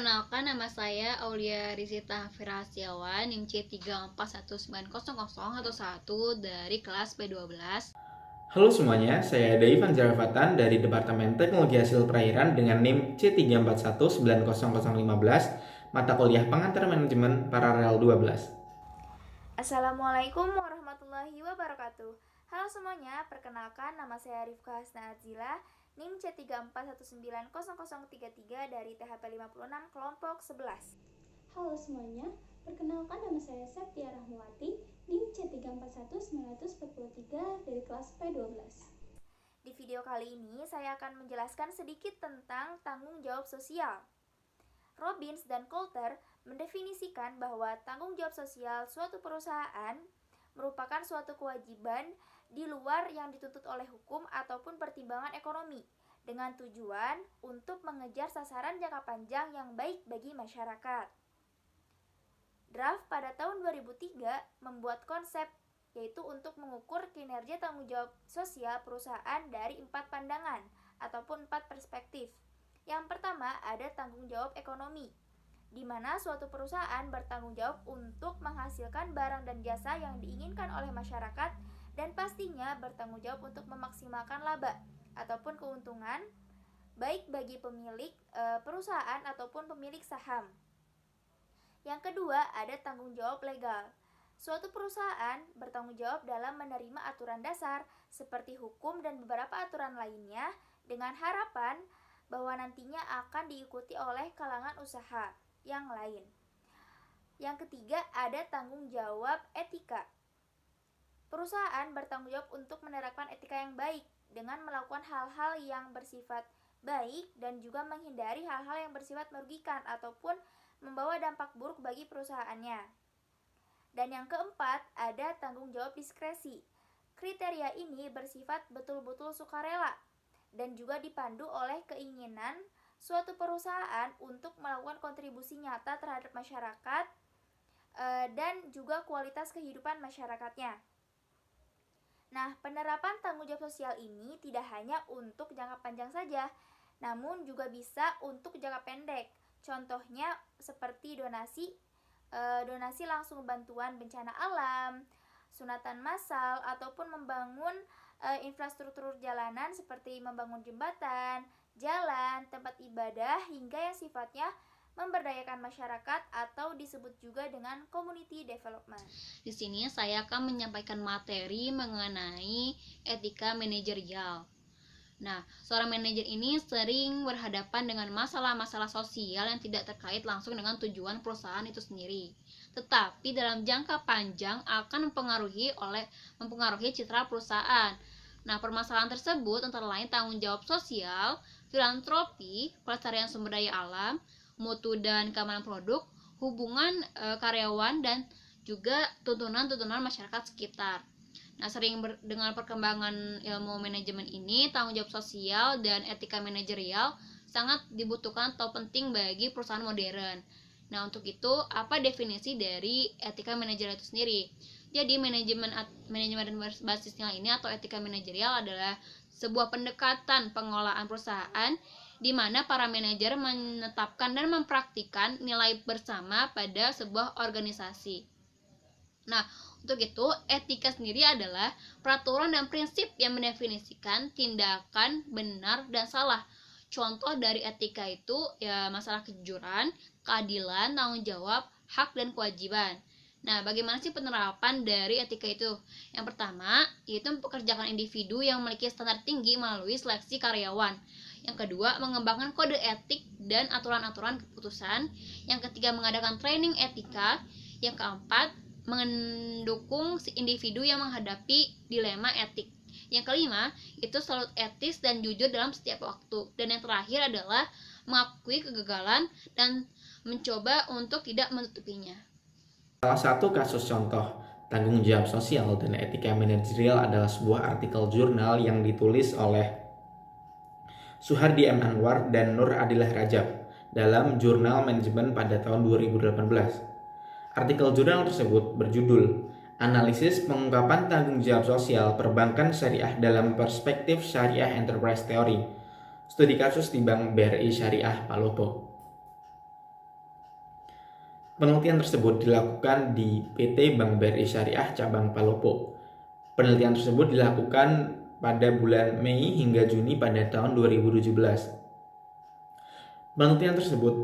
Perkenalkan, nama saya Aulia Rizita Firasiawan, NIM C341900011 dari kelas P12. Halo semuanya, saya Daivan Jarafatan dari Departemen Teknologi Hasil Perairan dengan NIM C341900015, mata kuliah Pengantar Manajemen Paralel 12. Assalamualaikum warahmatullahi wabarakatuh. Halo semuanya, perkenalkan nama saya Rifka Hasna Adzila, NIM C341900033 dari THP 56 kelompok 11. Halo semuanya, perkenalkan nama saya Septia Rahmawati, NIM C3419043 dari kelas P12. Di video kali ini saya akan menjelaskan sedikit tentang tanggung jawab sosial. Robbins dan Coulter mendefinisikan bahwa tanggung jawab sosial suatu perusahaan merupakan suatu kewajiban di luar yang dituntut oleh hukum ataupun pertimbangan ekonomi dengan tujuan untuk mengejar sasaran jangka panjang yang baik bagi masyarakat. Draft pada tahun 2003 membuat konsep yaitu untuk mengukur kinerja tanggung jawab sosial perusahaan dari 4 pandangan ataupun 4 perspektif. Yang pertama ada tanggung jawab ekonomi, di mana suatu perusahaan bertanggung jawab untuk menghasilkan barang dan jasa yang diinginkan oleh masyarakat dan pastinya bertanggung jawab untuk memaksimalkan laba ataupun keuntungan baik bagi pemilik perusahaan ataupun pemilik saham. Yang kedua ada tanggung jawab legal. Suatu perusahaan bertanggung jawab dalam menerima aturan dasar seperti hukum dan beberapa aturan lainnya dengan harapan bahwa nantinya akan diikuti oleh kalangan usaha yang lain. Yang ketiga ada tanggung jawab etika. Perusahaan bertanggung jawab untuk menerapkan etika yang baik dengan melakukan hal-hal yang bersifat baik dan juga menghindari hal-hal yang bersifat merugikan ataupun membawa dampak buruk bagi perusahaannya. Dan yang keempat ada tanggung jawab diskresi. Kriteria ini bersifat betul-betul sukarela dan juga dipandu oleh keinginan suatu perusahaan untuk melakukan kontribusi nyata terhadap masyarakat dan juga kualitas kehidupan masyarakatnya. Nah, penerapan tanggung jawab sosial ini tidak hanya untuk jangka panjang saja, namun juga bisa untuk jangka pendek. Contohnya seperti donasi langsung bantuan bencana alam, sunatan massal, ataupun membangun infrastruktur jalanan seperti membangun jembatan, jalan, tempat ibadah, hingga yang sifatnya memberdayakan masyarakat atau disebut juga dengan community development. Di sini saya akan menyampaikan materi mengenai etika manajerial. Nah, seorang manajer ini sering berhadapan dengan masalah-masalah sosial yang tidak terkait langsung dengan tujuan perusahaan itu sendiri, tetapi dalam jangka panjang akan mempengaruhi citra perusahaan. Nah, permasalahan tersebut antara lain tanggung jawab sosial, filantropi, pelestarian sumber daya alam, mutu dan keamanan produk, hubungan karyawan, dan juga tuntunan masyarakat sekitar. Nah, dengan perkembangan ilmu manajemen ini, tanggung jawab sosial dan etika manajerial sangat dibutuhkan atau penting bagi perusahaan modern. Nah, untuk itu, apa definisi dari etika manajerial itu sendiri? Jadi, manajemen dan basisnya ini atau etika manajerial adalah sebuah pendekatan pengelolaan perusahaan di mana para manajer menetapkan dan mempraktikkan nilai bersama pada sebuah organisasi. Nah, untuk itu, etika sendiri adalah peraturan dan prinsip yang mendefinisikan tindakan benar dan salah. Contoh dari etika itu ya masalah kejujuran, keadilan, tanggung jawab, hak dan kewajiban. Nah, bagaimana sih penerapan dari etika itu? Yang pertama, yaitu mempekerjakan individu yang memiliki standar tinggi melalui seleksi karyawan. Yang kedua, mengembangkan kode etik dan aturan-aturan keputusan. Yang ketiga, mengadakan training etika. Yang keempat, mendukung si individu yang menghadapi dilema etik. Yang kelima, itu selalu etis dan jujur dalam setiap waktu. Dan yang terakhir adalah mengakui kegagalan dan mencoba untuk tidak menutupinya. Salah satu kasus contoh tanggung jawab sosial dan etika manajerial adalah sebuah artikel jurnal yang ditulis oleh Suhardi M. Anwar dan Nur Adilah Rajab dalam Jurnal Manajemen pada tahun 2018. Artikel jurnal tersebut berjudul Analisis Pengungkapan Tanggung Jawab Sosial Perbankan Syariah dalam Perspektif Syariah Enterprise Theory, Studi kasus di Bank BRI Syariah Palopo. Penelitian tersebut dilakukan di PT Bank BRI Syariah Cabang Palopo. Penelitian tersebut dilakukan pada bulan Mei hingga Juni pada tahun 2017. Penelitian tersebut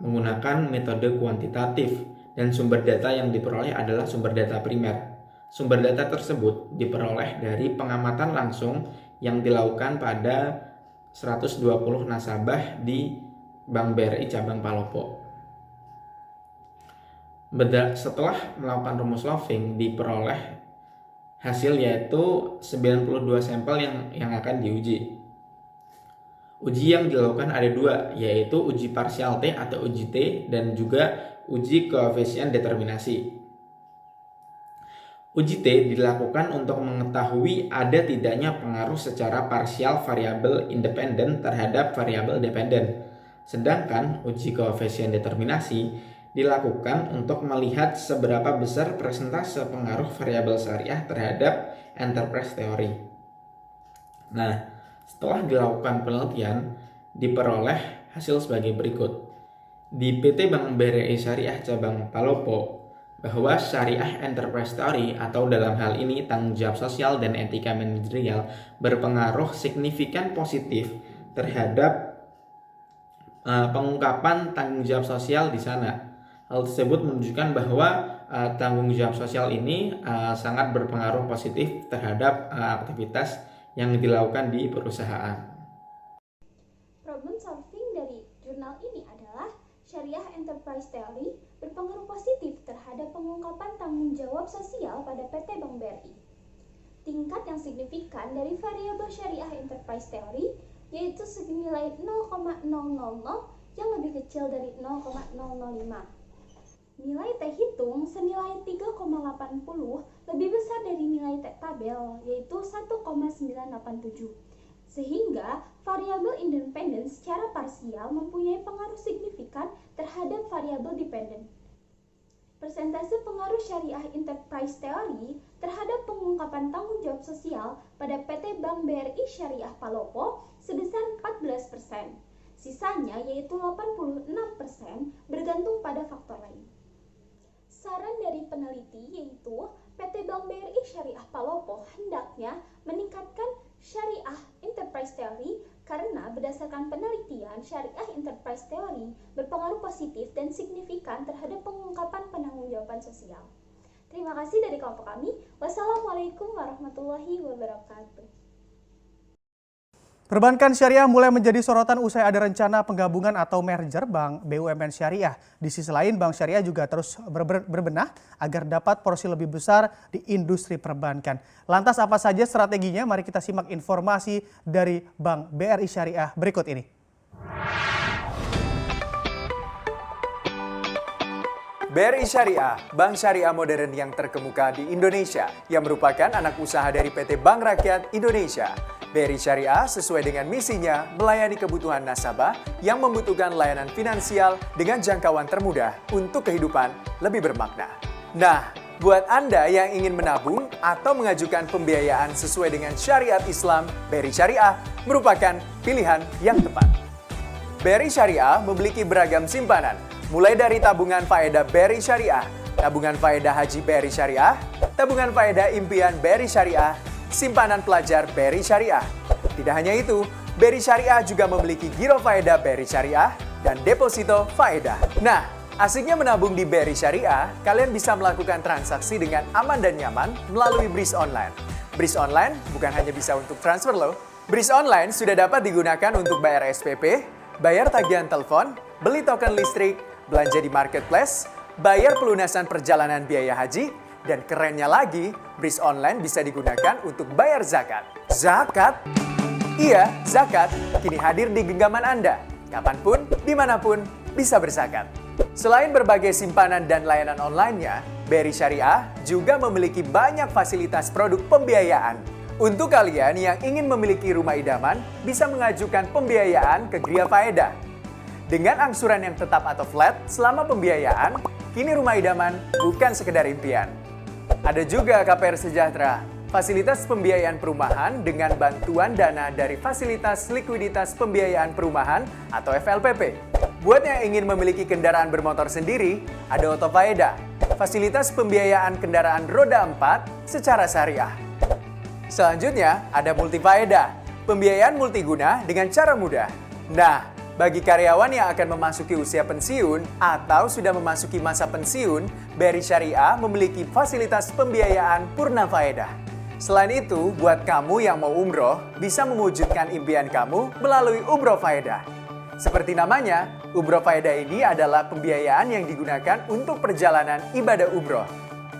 menggunakan metode kuantitatif dan sumber data yang diperoleh adalah sumber data primer. Sumber data tersebut diperoleh dari pengamatan langsung yang dilakukan pada 120 nasabah di Bank BRI Cabang Palopo. Setelah melakukan rumus Loving, diperoleh hasil yaitu 92 sampel yang akan diuji. Uji yang dilakukan ada dua, yaitu uji parsial T atau uji T dan juga uji koefisien determinasi. Uji T dilakukan untuk mengetahui ada tidaknya pengaruh secara parsial variabel independen terhadap variabel dependen. Sedangkan uji koefisien determinasi dilakukan untuk melihat seberapa besar persentase pengaruh variabel syariah terhadap enterprise teori. Nah, setelah dilakukan penelitian, diperoleh hasil sebagai berikut. Di PT Bank BRI Syariah Cabang Palopo, bahwa syariah enterprise theory atau dalam hal ini tanggung jawab sosial dan etika manajerial berpengaruh signifikan positif terhadap pengungkapan tanggung jawab sosial di sana. Hal tersebut menunjukkan bahwa tanggung jawab sosial ini sangat berpengaruh positif terhadap aktivitas yang dilakukan di perusahaan. Problem solving dari jurnal ini adalah Syariah Enterprise Theory berpengaruh positif terhadap pengungkapan tanggung jawab sosial pada PT Bank BRI. Tingkat yang signifikan dari variabel Syariah Enterprise Theory yaitu senilai 0,000 yang lebih kecil dari 0,005. Nilai T hitung senilai 3,80 lebih besar dari nilai T tabel yaitu 1,987. Sehingga variabel independen secara parsial mempunyai pengaruh signifikan terhadap variabel dependen. Persentase pengaruh Syariah Enterprise Theory terhadap pengungkapan tanggung jawab sosial pada PT Bank BRI Syariah Palopo sebesar 14%. Sisanya yaitu 86% bergantung pada faktor lain. Saran dari peneliti yaitu PT Bank BRI Syariah Palopo hendaknya meningkatkan Syariah Enterprise Theory karena berdasarkan penelitian Syariah Enterprise Theory berpengaruh positif dan signifikan terhadap pengungkapan penanggung-jawaban sosial. Terima kasih dari kelompok kami. Wassalamualaikum warahmatullahi wabarakatuh. Perbankan syariah mulai menjadi sorotan usai ada rencana penggabungan atau merger Bank BUMN Syariah. Di sisi lain, Bank Syariah juga terus berbenah agar dapat porsi lebih besar di industri perbankan. Lantas apa saja strateginya? Mari kita simak informasi dari Bank BRI Syariah berikut ini. BRI Syariah, bank syariah modern yang terkemuka di Indonesia, yang merupakan anak usaha dari PT Bank Rakyat Indonesia. BRI Syariah sesuai dengan misinya melayani kebutuhan nasabah yang membutuhkan layanan finansial dengan jangkauan termudah untuk kehidupan lebih bermakna. Nah, buat Anda yang ingin menabung atau mengajukan pembiayaan sesuai dengan syariat Islam, BRI Syariah merupakan pilihan yang tepat. BRI Syariah memiliki beragam simpanan, mulai dari tabungan faedah BRI Syariah, tabungan faedah haji BRI Syariah, tabungan faedah impian BRI Syariah, simpanan pelajar BRI Syariah. Tidak hanya itu, BRI Syariah juga memiliki giro faedah BRI Syariah dan deposito faedah. Nah, asiknya menabung di BRI Syariah, kalian bisa melakukan transaksi dengan aman dan nyaman melalui BRIS Online. BRIS Online bukan hanya bisa untuk transfer loh. BRIS Online sudah dapat digunakan untuk bayar SPP, bayar tagihan telepon, beli token listrik, belanja di marketplace, bayar pelunasan perjalanan biaya haji, dan kerennya lagi, BRIS Online bisa digunakan untuk bayar zakat. Zakat? Iya, zakat kini hadir di genggaman Anda. Kapanpun, dimanapun, bisa berzakat. Selain berbagai simpanan dan layanan online-nya, BRI Syariah juga memiliki banyak fasilitas produk pembiayaan. Untuk kalian yang ingin memiliki rumah idaman, bisa mengajukan pembiayaan ke Gria Faedah. Dengan angsuran yang tetap atau flat selama pembiayaan, kini rumah idaman bukan sekedar impian. Ada juga KPR Sejahtera, fasilitas pembiayaan perumahan dengan bantuan dana dari Fasilitas Likuiditas Pembiayaan Perumahan atau FLPP. Buat yang ingin memiliki kendaraan bermotor sendiri, ada Otofaedah, fasilitas pembiayaan kendaraan roda 4 secara syariah. Selanjutnya, ada Multifaedah, pembiayaan multiguna dengan cara mudah. Nah, bagi karyawan yang akan memasuki usia pensiun atau sudah memasuki masa pensiun, BRI Syariah memiliki fasilitas pembiayaan purna faedah. Selain itu, buat kamu yang mau umroh, bisa mewujudkan impian kamu melalui Umroh Faedah. Seperti namanya, Umroh Faedah ini adalah pembiayaan yang digunakan untuk perjalanan ibadah umroh.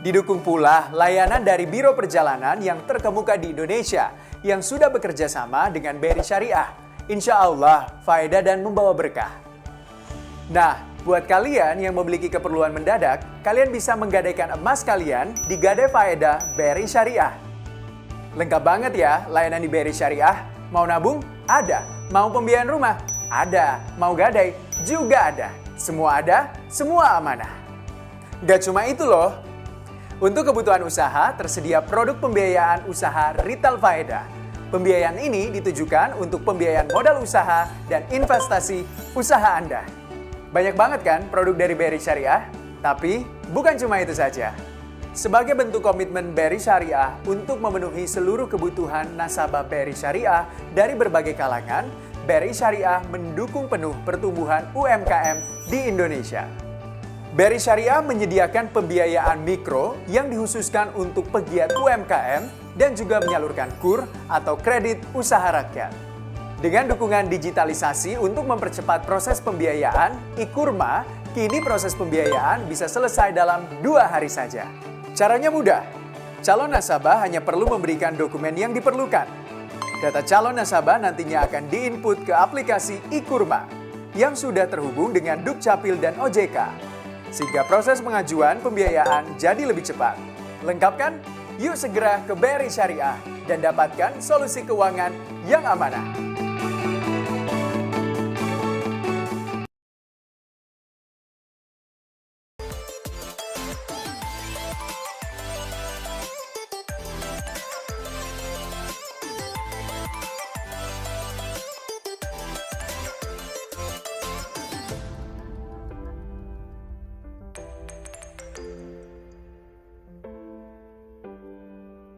Didukung pula layanan dari Biro Perjalanan yang terkemuka di Indonesia yang sudah bekerja sama dengan BRI Syariah. Insya Allah, faedah dan membawa berkah. Nah, buat kalian yang memiliki keperluan mendadak, kalian bisa menggadaikan emas kalian di Gadai Faedah BRI Syariah. Lengkap banget ya layanan di BRI Syariah. Mau nabung? Ada. Mau pembiayaan rumah? Ada. Mau gadai? Juga ada. Semua ada, semua amanah. Gak cuma itu loh. Untuk kebutuhan usaha, tersedia produk pembiayaan usaha Retail Faedah. Pembiayaan ini ditujukan untuk pembiayaan modal usaha dan investasi usaha Anda. Banyak banget kan produk dari BRI Syariah? Tapi bukan cuma itu saja. Sebagai bentuk komitmen BRI Syariah untuk memenuhi seluruh kebutuhan nasabah BRI Syariah dari berbagai kalangan, BRI Syariah mendukung penuh pertumbuhan UMKM di Indonesia. BRI Syariah menyediakan pembiayaan mikro yang dikhususkan untuk pegiat UMKM dan juga menyalurkan KUR atau kredit usaha rakyat. Dengan dukungan digitalisasi untuk mempercepat proses pembiayaan, iKURMA, kini proses pembiayaan bisa selesai dalam 2 hari saja. Caranya mudah. Calon nasabah hanya perlu memberikan dokumen yang diperlukan. Data calon nasabah nantinya akan diinput ke aplikasi iKURMA yang sudah terhubung dengan Dukcapil dan OJK, sehingga proses pengajuan pembiayaan jadi lebih cepat. Lengkap kan? Yuk segera ke BRI Syariah dan dapatkan solusi keuangan yang amanah.